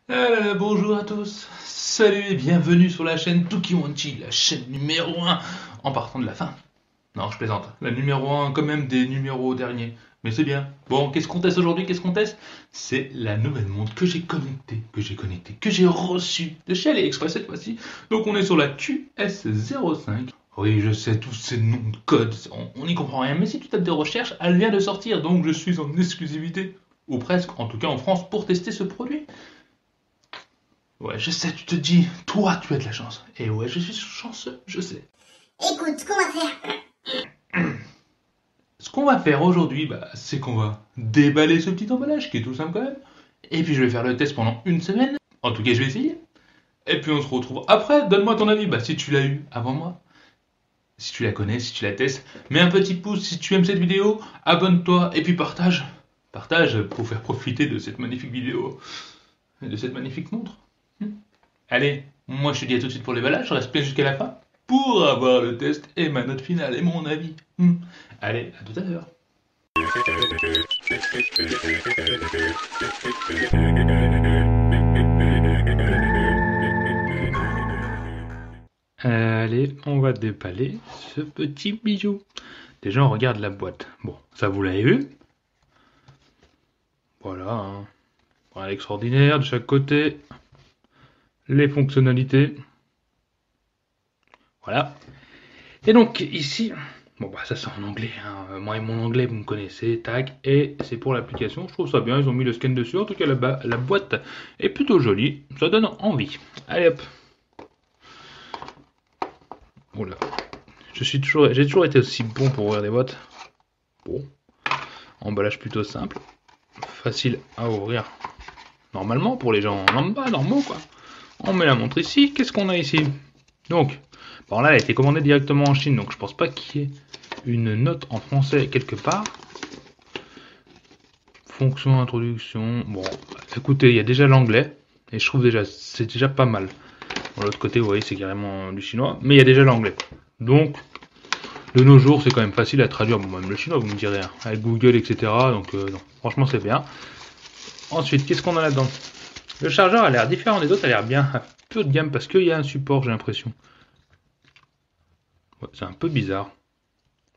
Bonjour à tous, salut et bienvenue sur la chaîne Tukiwanchi, la chaîne numéro 1 en partant de la fin. Non, je plaisante, la numéro 1 quand même des numéros derniers, mais c'est bien. Bon, qu'est-ce qu'on teste aujourd'hui? Qu'est-ce qu'on teste? C'est la nouvelle montre que j'ai connectée, que j'ai reçue de chez AliExpress cette fois-ci. Donc on est sur la QS05. Oui, je sais, tous ces noms de codes, on n'y comprend rien, mais si tu tapes des recherches, elle vient de sortir, donc je suis en exclusivité, ou presque, en tout cas en France, pour tester ce produit. Ouais, je sais, tu te dis, toi, tu as de la chance. Et ouais, je suis chanceux, je sais. Écoute, ce qu'on va faire. Ce qu'on va faire aujourd'hui, c'est qu'on va déballer ce petit emballage, qui est tout simple quand même. Et puis je vais faire le test pendant une semaine. En tout cas, je vais essayer. Et puis on se retrouve après. Donne-moi ton avis, si tu l'as eu avant moi. Si tu la connais, si tu la testes. Mets un petit pouce si tu aimes cette vidéo. Abonne-toi et puis partage. Partage pour faire profiter de cette magnifique vidéo. Et de cette magnifique montre. Allez, moi je te dis à tout de suite pour les ballages, je reste bien jusqu'à la fin pour avoir le test et ma note finale et mon avis. Allez, à tout à l'heure. Allez, on va déballer ce petit bijou. Déjà, on regarde la boîte. Bon, ça vous l'avez vu? Voilà, hein. Voilà, l'extraordinaire de chaque côté. Les fonctionnalités. Voilà. Et donc, ici, bon, ça c'est en anglais, hein. Moi et mon anglais, vous me connaissez, tac, et c'est pour l'application. Je trouve ça bien, ils ont mis le scan dessus. En tout cas, la boîte est plutôt jolie, ça donne envie. Allez hop. Oula. J'ai toujours été aussi bon pour ouvrir des boîtes. Bon, emballage plutôt simple, facile à ouvrir. Normalement, pour les gens lambda, normaux, quoi. On met la montre ici, qu'est-ce qu'on a ici? Donc, bon là, elle a été commandée directement en Chine, donc je pense pas qu'il y ait une note en français quelque part. Fonction introduction. Bon, écoutez, il y a déjà l'anglais. Et je trouve déjà, c'est déjà pas mal. De l'autre côté, vous voyez, c'est carrément du chinois. Mais il y a déjà l'anglais. Donc, de nos jours, c'est quand même facile à traduire. Bon, même le chinois, vous me direz, hein, avec Google, etc. Donc, non, franchement, c'est bien. Ensuite, qu'est-ce qu'on a là-dedans? Le chargeur a l'air différent des autres, a l'air bien un peu de gamme parce qu'il y a un support, j'ai l'impression. Ouais, c'est un peu bizarre.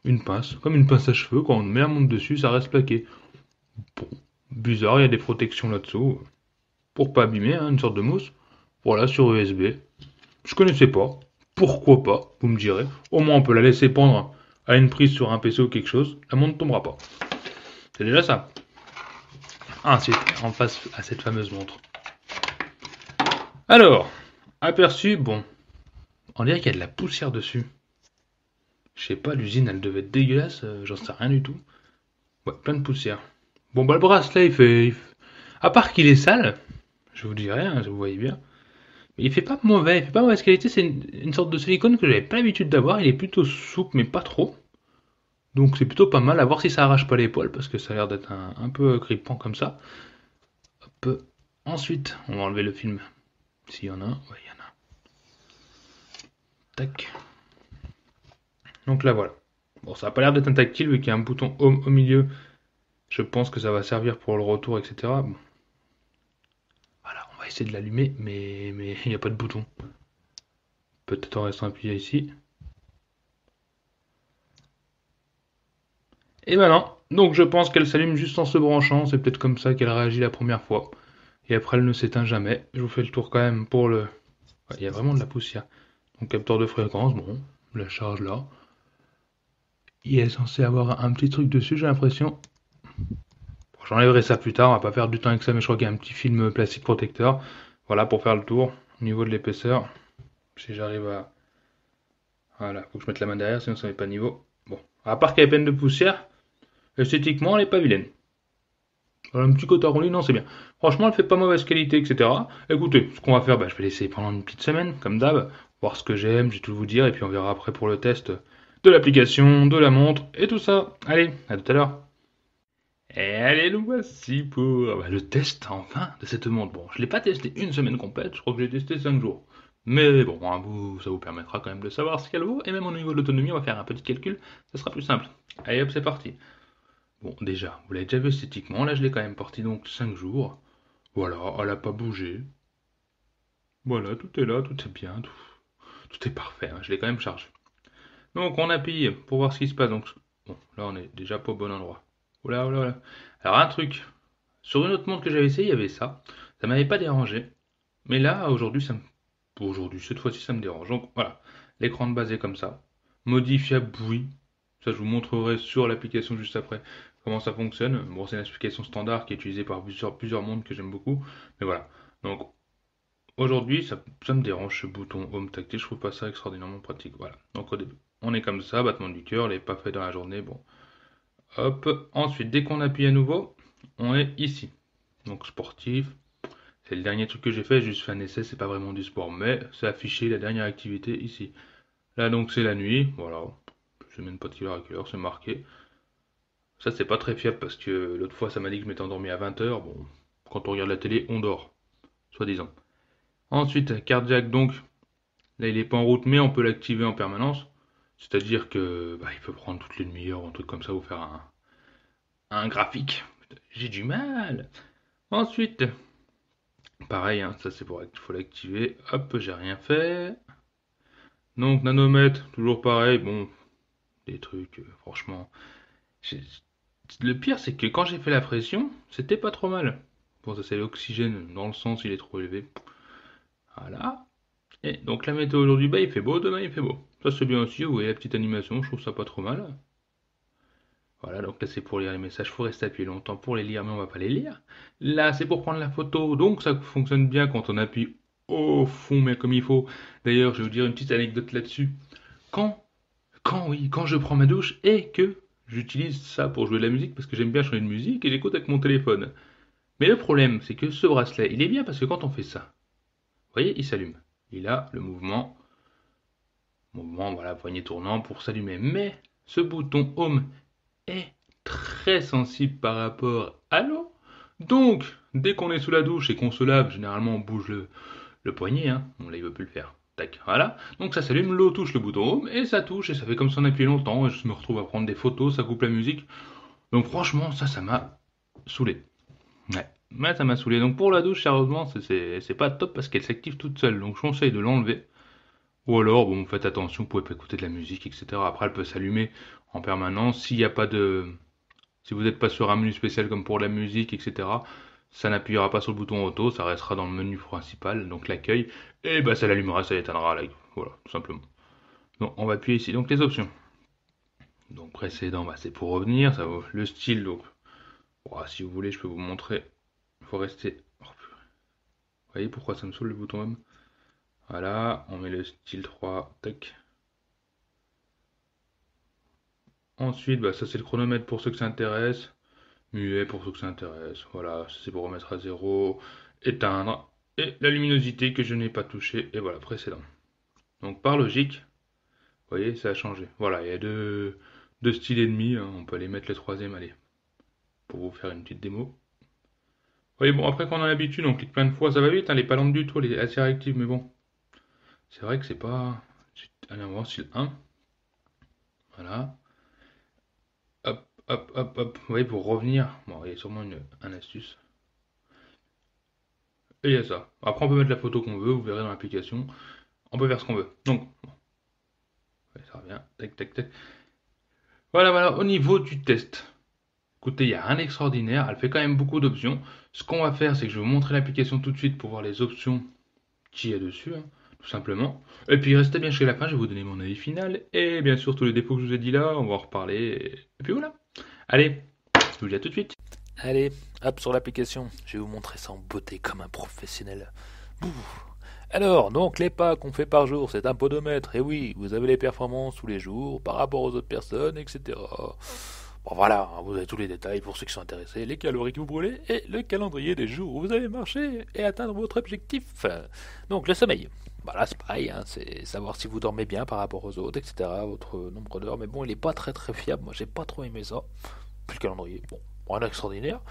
Une pince, comme une pince à cheveux, quand on met la montre dessus, ça reste plaqué. Bon, bizarre, il y a des protections là-dessous. Pour pas abîmer, hein, une sorte de mousse. Voilà, sur USB. Je connaissais pas. Pourquoi pas, vous me direz. Au moins on peut la laisser pendre à une prise sur un PC ou quelque chose. La montre ne tombera pas. C'est déjà ça. Ensuite, on passe à cette fameuse montre. Alors, aperçu, bon. On dirait qu'il y a de la poussière dessus. Je sais pas, l'usine elle devait être dégueulasse, j'en sais rien du tout. Ouais, plein de poussière. Bon le bracelet à part qu'il est sale, je vous dirais, hein, vous voyez bien. Mais il fait pas mauvais, il fait pas mauvaise qualité, c'est une sorte de silicone que j'avais pas l'habitude d'avoir, il est plutôt souple mais pas trop. Donc c'est plutôt pas mal, à voir si ça arrache pas les poils parce que ça a l'air d'être un peu grippant comme ça. Hop. Ensuite, on va enlever le film. S'il y en a un, ouais, il y en a un. Tac. Donc là voilà. Bon, ça a pas l'air d'être un tactile vu qu'il y a un bouton home au milieu. Je pense que ça va servir pour le retour, etc. Bon. Voilà, on va essayer de l'allumer, mais il n'y a pas de bouton. Peut-être en restant appuyé ici. Et ben non. Donc je pense qu'elle s'allume juste en se branchant. C'est peut-être comme ça qu'elle réagit la première fois. Et après elle ne s'éteint jamais. Je vous fais le tour quand même pour le... Ouais, il y a vraiment de la poussière. Donc capteur de fréquence, bon, la charge là. Il est censé avoir un petit truc dessus, j'ai l'impression. Bon, j'enlèverai ça plus tard, on va pas perdre du temps avec ça, mais je crois qu'il y a un petit film plastique protecteur. Voilà pour faire le tour au niveau de l'épaisseur. Si j'arrive à... Voilà, faut que je mette la main derrière, sinon ça n'est pas niveau. Bon, à part qu'elle est pleine de poussière, esthétiquement elle est pas vilaine. Voilà, un petit côté arrondi, non c'est bien. Franchement elle fait pas mauvaise qualité, etc. Écoutez, ce qu'on va faire, je vais laisser pendant une petite semaine, comme d'hab, voir ce que j'aime, j'ai tout vous dire, et puis on verra après pour le test de l'application, de la montre, et tout ça. Allez, à tout à l'heure. Et allez, nous voici pour le test enfin de cette montre. Bon, je l'ai pas testé une semaine complète, je crois que j'ai testé 5 jours. Mais bon, hein, ça vous permettra quand même de savoir ce qu'elle vaut. Et même au niveau de l'autonomie, on va faire un petit calcul, ça sera plus simple. Allez hop, c'est parti. Bon, déjà, vous l'avez déjà vu esthétiquement, là je l'ai quand même porté donc 5 jours. Voilà, elle a pas bougé. Voilà, tout est là, tout est bien, tout est parfait, hein, je l'ai quand même chargé. Donc on appuie pour voir ce qui se passe. Donc, bon, là on est déjà pas au bon endroit. Oula, oula, oula. Alors un truc, sur une autre montre que j'avais essayé, il y avait ça. Ça m'avait pas dérangé. Mais là, aujourd'hui, cette fois-ci, ça me dérange. Donc voilà, l'écran de base est comme ça. Modifiable, oui. Ça, je vous montrerai sur l'application juste après comment ça fonctionne. Bon, c'est une application standard qui est utilisée par plusieurs montres que j'aime beaucoup. Mais voilà. Donc aujourd'hui, ça me dérange ce bouton Home tactile. Je trouve pas ça extraordinairement pratique. Voilà. Donc au début, on est comme ça, battement du cœur, il n'est pas fait dans la journée. Bon, hop. Ensuite, dès qu'on appuie à nouveau, on est ici. Donc sportif, c'est le dernier truc que j'ai fait, juste fait un essai, c'est pas vraiment du sport, mais c'est affiché la dernière activité ici. Là donc c'est la nuit, voilà, je mets une petite heure à quelle heure, c'est marqué. Ça c'est pas très fiable parce que l'autre fois ça m'a dit que je m'étais endormi à 20h, bon, quand on regarde la télé, on dort, soi-disant. Ensuite, cardiaque donc, là il est pas en route mais on peut l'activer en permanence, c'est-à-dire que il peut prendre toutes les demi-heures, un truc comme ça, ou faire un graphique. J'ai du mal. Ensuite, pareil, hein, ça c'est pour faut l'activer. Hop, j'ai rien fait. Donc nanomètre, toujours pareil. Bon, des trucs, franchement. j'ai- Le pire, c'est que quand j'ai fait la pression, c'était pas trop mal. Bon, ça c'est l'oxygène dans le sens, il est trop élevé. Voilà. Et donc la météo aujourd'hui, il fait beau, demain il fait beau. Ça c'est bien aussi, vous voyez la petite animation, je trouve ça pas trop mal. Voilà, donc là c'est pour lire les messages, faut rester appuyé longtemps pour les lire, mais on va pas les lire. Là c'est pour prendre la photo, donc ça fonctionne bien quand on appuie au fond, mais comme il faut. D'ailleurs, je vais vous dire une petite anecdote là-dessus. Quand, quand je prends ma douche et que j'utilise ça pour jouer de la musique, parce que j'aime bien changer de musique et j'écoute avec mon téléphone. Mais le problème, c'est que ce bracelet, il est bien parce que quand on fait ça, vous voyez, il s'allume. Il a le mouvement, voilà, poignet tournant pour s'allumer. Mais ce bouton Home est très sensible par rapport à l'eau. Donc, dès qu'on est sous la douche et qu'on se lave, généralement on bouge le poignet, hein. Bon là il veut plus le faire. Tac, voilà. Donc ça s'allume, l'eau touche le bouton home et ça touche et ça fait comme si on appuyait longtemps et je me retrouve à prendre des photos, ça coupe la musique. Donc franchement ça m'a saoulé. Ouais. Ouais, ça m'a saoulé. Donc pour la douche, sérieusement, c'est pas top parce qu'elle s'active toute seule. Donc je conseille de l'enlever. Ou alors, bon, faites attention, vous pouvez pas écouter de la musique, etc. Après, elle peut s'allumer en permanence. S'il n'y a pas de, Si vous n'êtes pas sur un menu spécial comme pour la musique, etc., ça n'appuiera pas sur le bouton auto, ça restera dans le menu principal, donc l'accueil, et bah ça l'allumera, ça l'éteindra, là. Voilà, tout simplement. Donc on va appuyer ici. Donc les options. Donc précédent, c'est pour revenir, le style, donc si vous voulez, je peux vous montrer. Il faut rester. Vous voyez pourquoi ça me saoule le bouton M. Voilà, on met le style 3, tac. Ensuite, ça c'est le chronomètre pour ceux que ça intéresse. Muet pour ceux que ça intéresse. Voilà, c'est pour remettre à zéro, éteindre, et la luminosité que je n'ai pas touchée, et voilà, précédent. Donc par logique, vous voyez, ça a changé. Voilà, il y a deux styles et demi, hein, on peut aller mettre le troisième, allez, pour vous faire une petite démo. Vous voyez, bon, après qu'on a l'habitude, on clique plein de fois, ça va vite, hein, elle est pas lente du tout, elle est assez réactive, mais bon, c'est vrai que c'est pas... Allez, on va voir style 1, voilà, hop, hop, hop, hop, vous voyez, pour revenir, bon, il y a sûrement un astuce. Et il y a ça. Après, on peut mettre la photo qu'on veut, vous verrez dans l'application. On peut faire ce qu'on veut. Donc, bon, ouais, ça revient. Tac, tac, tac. Voilà, voilà. Au niveau du test, écoutez, il n'y a rien d'extraordinaire. Elle fait quand même beaucoup d'options. Ce qu'on va faire, c'est que je vais vous montrer l'application tout de suite pour voir les options qu'il y a dessus, hein, tout simplement. Et puis, restez bien jusqu'à la fin. Je vais vous donner mon avis final. Et bien sûr, tous les défauts que je vous ai dit là, on va en reparler. Et puis voilà. Allez, je vous dis à tout de suite. Allez, hop sur l'application, je vais vous montrer ça en beauté comme un professionnel. Bouh. Alors, donc les pas qu'on fait par jour, c'est un podomètre, et oui, vous avez les performances tous les jours par rapport aux autres personnes, etc. Bon voilà, vous avez tous les détails pour ceux qui sont intéressés, les calories que vous brûlez et le calendrier des jours où vous avez marché et atteindre votre objectif. Donc le sommeil, voilà, c'est pareil, hein, c'est savoir si vous dormez bien par rapport aux autres, etc. Votre nombre d'heures, mais bon, il est pas très très fiable, moi j'ai pas trop aimé ça. Puis le calendrier, bon, rien d'extraordinaire.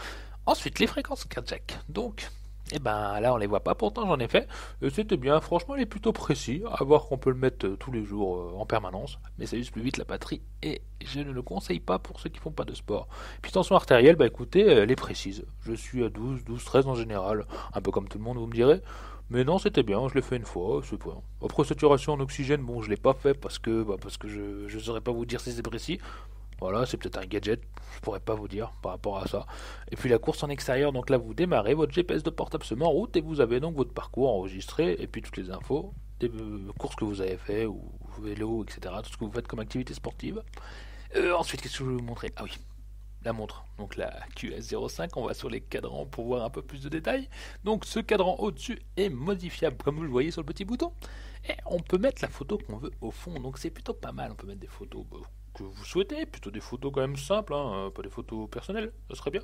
Ensuite, les fréquences cardiaques. Donc, Et ben là on les voit pas, pourtant j'en ai fait, et c'était bien, franchement il est plutôt précis, à voir qu'on peut le mettre tous les jours en permanence, mais ça use plus vite la batterie, et je ne le conseille pas pour ceux qui font pas de sport. Puis tension artérielle, bah écoutez, elle est précise, je suis à 12, 12, 13 en général, un peu comme tout le monde vous me direz, mais non c'était bien, je l'ai fait une fois, c'est bien. Après saturation en oxygène, bon je l'ai pas fait parce que je saurais pas vous dire si c'est précis, voilà, c'est peut-être un gadget, je pourrais pas vous dire par rapport à ça. Et puis la course en extérieur, donc là vous démarrez, votre GPS de portable se met en route et vous avez donc votre parcours enregistré et puis toutes les infos des courses que vous avez fait ou vélo, etc. Tout ce que vous faites comme activité sportive. Ensuite, qu'est-ce que je vais vous montrer? Ah oui, la montre, donc la QS05, on va sur les cadrans pour voir un peu plus de détails. Donc ce cadran au-dessus est modifiable comme vous le voyez sur le petit bouton. Et on peut mettre la photo qu'on veut au fond, donc c'est plutôt pas mal, on peut mettre des photos que vous souhaitez, plutôt des photos quand même simples, hein, pas des photos personnelles, ça serait bien,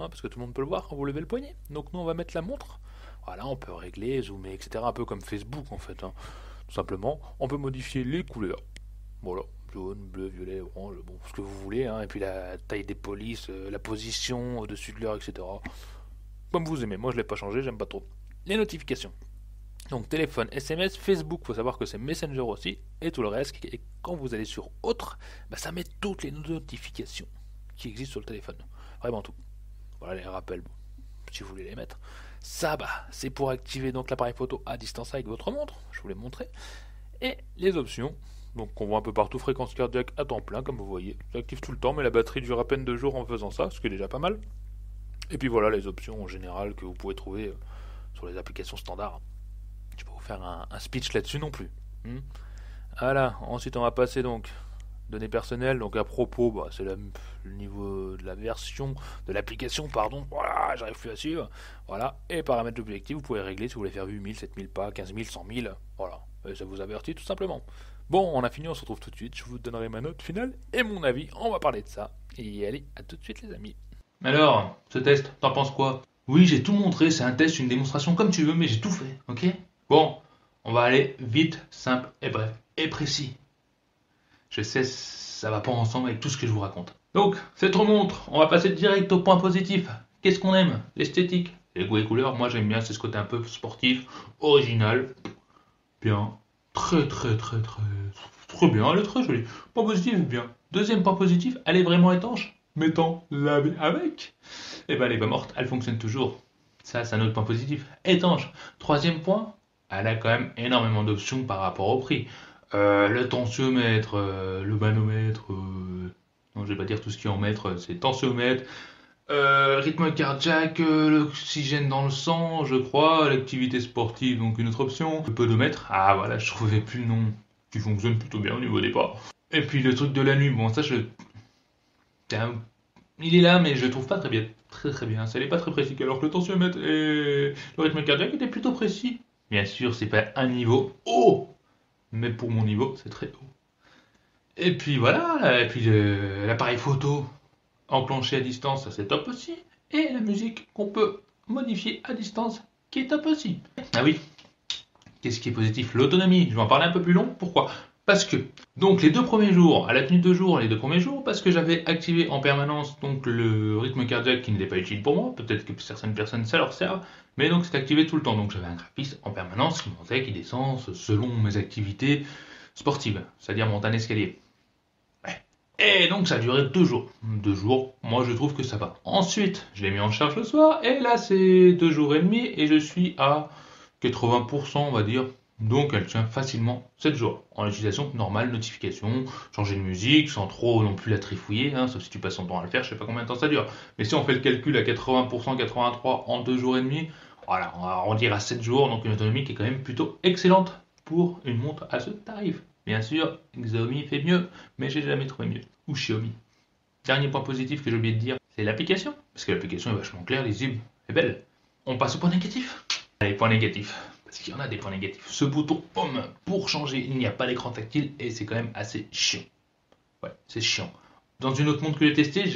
hein, parce que tout le monde peut le voir quand vous levez le poignet. Donc nous on va mettre la montre, voilà, on peut régler, zoomer, etc. Un peu comme Facebook en fait, hein. Tout simplement, on peut modifier les couleurs, voilà, jaune, bleu, violet, orange, bon, ce que vous voulez, hein, et puis la taille des polices, la position au-dessus de l'heure, etc. Comme vous aimez, moi je l'ai pas changé, j'aime pas trop. Les notifications. Donc téléphone, SMS, Facebook, faut savoir que c'est Messenger aussi, et tout le reste. Et quand vous allez sur Autre, bah, ça met toutes les notifications qui existent sur le téléphone. Vraiment tout. Voilà les rappels, si vous voulez les mettre. Ça, bah, c'est pour activer donc l'appareil photo à distance avec votre montre, je vous l'ai montré. Et les options, donc on voit un peu partout, fréquence cardiaque à temps plein, comme vous voyez. Ça active tout le temps, mais la batterie dure à peine 2 jours en faisant ça, ce qui est déjà pas mal. Et puis voilà les options en général que vous pouvez trouver sur les applications standards. Je vais pas vous faire un speech là-dessus non plus. Voilà, ensuite on va passer donc données personnelles, donc à propos, bah, c'est le niveau de la version de l'application, pardon, voilà, j'arrive plus à suivre, voilà, et paramètres d'objectif, vous pouvez régler si vous voulez faire 8000, 7000 pas, 15000, 100 000, voilà, et ça vous avertit tout simplement. Bon, on a fini, on se retrouve tout de suite, je vous donnerai ma note finale et mon avis, on va parler de ça, et allez, à tout de suite les amis. Alors, ce test, t'en penses quoi? Oui, j'ai tout montré, c'est un test, une démonstration comme tu veux, mais j'ai tout fait, ok? Bon, on va aller vite, simple et bref, et précis. Je sais, ça va pas ensemble avec tout ce que je vous raconte. Donc, cette remontre, on va passer direct au point positif. Qu'est-ce qu'on aime? L'esthétique, les goûts et couleurs. Moi, j'aime bien, c'est ce côté un peu sportif, original, bien, très bien, elle est très jolie. Point positif, bien. Deuxième point positif, elle est vraiment étanche. Mettons laver avec. Eh ben, elle est pas morte, elle fonctionne toujours. Ça, c'est un autre point positif. Étanche. Troisième point, elle a quand même énormément d'options par rapport au prix. Le tensiomètre, le manomètre, non, je vais pas dire tout ce qui est en mètres, c'est tensiomètre, rythme cardiaque, l'oxygène dans le sang, je crois, l'activité sportive, donc une autre option, le podomètre, ah voilà, je trouvais plus le nom, qui fonctionne plutôt bien au niveau des pas. Et puis le truc de la nuit, bon, ça, il est là, mais je le trouve pas très bien, très bien, ça n'est pas très précis, alors que le tensiomètre et le rythme cardiaque étaient plutôt précis. Bien sûr, c'est pas un niveau haut, mais pour mon niveau, c'est très haut. Et puis voilà, et puis l'appareil photo enclenché à distance, ça c'est top aussi. Et la musique qu'on peut modifier à distance, qui est top aussi. Ah oui, qu'est-ce qui est positif? L'autonomie. Je vais en parler un peu plus long. Pourquoi? Parce que, donc les 2 premiers jours, à la tenue de jour, les 2 premiers jours, parce que j'avais activé en permanence donc le rythme cardiaque qui n'était pas utile pour moi, peut-être que certaines personnes ça leur sert, mais donc c'est activé tout le temps. Donc j'avais un graphiste en permanence qui montait, qui descend selon mes activités sportives, c'est-à-dire montagne escalier. Ouais. Et donc ça a duré 2 jours. 2 jours, moi je trouve que ça va. Ensuite, je l'ai mis en charge le soir, et là c'est 2 jours et demi, et je suis à 80%, on va dire. Donc elle tient facilement 7 jours. En utilisation normale, notification, changer de musique, sans trop non plus la trifouiller, hein, sauf si tu passes ton temps à le faire, je sais pas combien de temps ça dure. Mais si on fait le calcul à 80%, 83 en 2 jours et demi, voilà, on va arrondir à 7 jours, donc une autonomie qui est quand même plutôt excellente pour une montre à ce tarif. Bien sûr, Xiaomi fait mieux, mais j'ai jamais trouvé mieux. Ou Xiaomi. Dernier point positif que j'ai oublié de dire, c'est l'application. Parce que l'application est vachement claire, lisible et belle. On passe au point négatif. Allez, point négatif. Parce qu'il y en a des points négatifs. Ce bouton home pour changer, il n'y a pas d'écran tactile et c'est quand même assez chiant. Ouais, c'est chiant. Dans une autre montre que j'ai testée,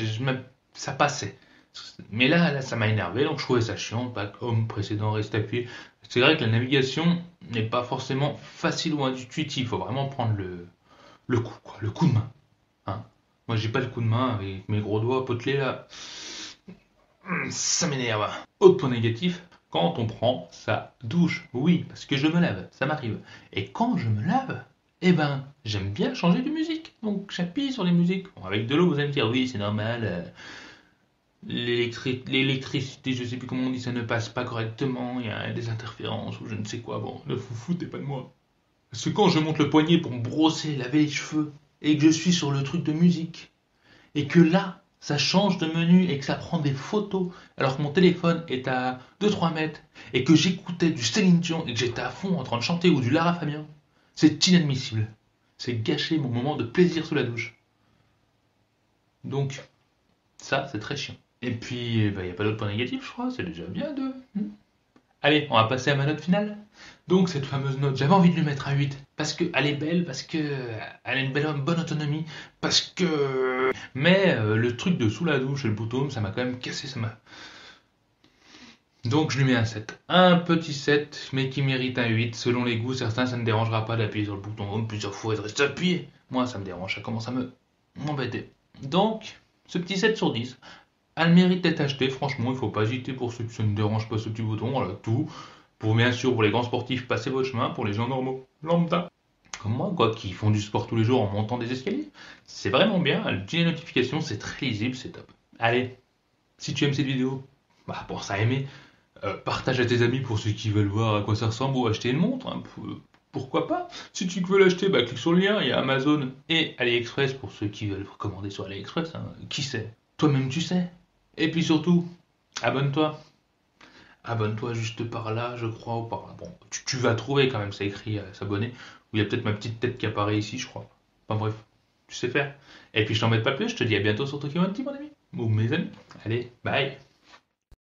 ça passait. Mais là, ça m'a énervé, donc je trouvais ça chiant. Back home précédent, reste appuyé. C'est vrai que la navigation n'est pas forcément facile ou intuitive. Il faut vraiment prendre le coup, quoi, le coup de main. Hein. Moi, j'ai pas le coup de main avec mes gros doigts potelés là. Ça m'énerve. Autre point négatif, Quand on prend sa douche. Oui, parce que je me lave, ça m'arrive. Et quand je me lave, eh ben, j'aime bien changer de musique. Donc j'appuie sur les musiques. Bon, avec de l'eau, vous allez me dire, oui, c'est normal. L'électricité, je sais plus comment on dit, ça ne passe pas correctement. Il y a des interférences ou je ne sais quoi. Bon, ne vous foutez pas de moi. Parce que quand je monte le poignet pour me brosser, laver les cheveux, et que je suis sur le truc de musique, et que là, ça change de menu et que ça prend des photos, alors que mon téléphone est à 2-3 mètres, et que j'écoutais du Céline Dion et que j'étais à fond en train de chanter ou du Lara Fabian, c'est inadmissible. C'est gâcher mon moment de plaisir sous la douche. Donc, ça, c'est très chiant. Et puis, il n'y a pas d'autre point négatif, je crois, c'est déjà bien de... Allez, on va passer à ma note finale. Donc cette fameuse note, j'avais envie de lui mettre un 8 parce qu'elle est belle, parce qu'elle a une bonne autonomie, parce que... Mais le truc de sous la douche et le bouton, ça m'a quand même cassé, ça m'a... Donc je lui mets un 7. Un petit 7, mais qui mérite un 8. Selon les goûts, certains, ça ne dérangera pas d'appuyer sur le bouton home plusieurs fois et de rester appuyé. Moi, ça me dérange, ça commence à m'embêter. Donc, ce petit 7 sur 10, elle mérite d'être achetée, franchement, il ne faut pas hésiter pour ceux que ça ne dérange pas ce petit bouton, voilà, tout. Pour bien sûr, pour les grands sportifs, passez votre chemin, pour les gens normaux, lambda, comme moi, quoi, qui font du sport tous les jours en montant des escaliers. C'est vraiment bien, elle dit les notifications, c'est très lisible, c'est top. Allez, si tu aimes cette vidéo, bah pour ça aimer, partage à tes amis pour ceux qui veulent voir à quoi ça ressemble ou acheter une montre, hein, pourquoi pas. Si tu veux l'acheter, bah clique sur le lien, il y a Amazon et AliExpress pour ceux qui veulent commander sur AliExpress, hein. Qui sait? Toi-même tu sais. Et puis surtout, abonne-toi. Abonne-toi juste par là, je crois, ou par là. Bon, tu vas trouver quand même, c'est écrit s'abonner. Ou il y a peut-être ma petite tête qui apparaît ici, je crois. Enfin bref, tu sais faire. Et puis je t'embête pas plus, je te dis à bientôt sur Tokyo One, mon ami. Ou mes amis. Allez, bye.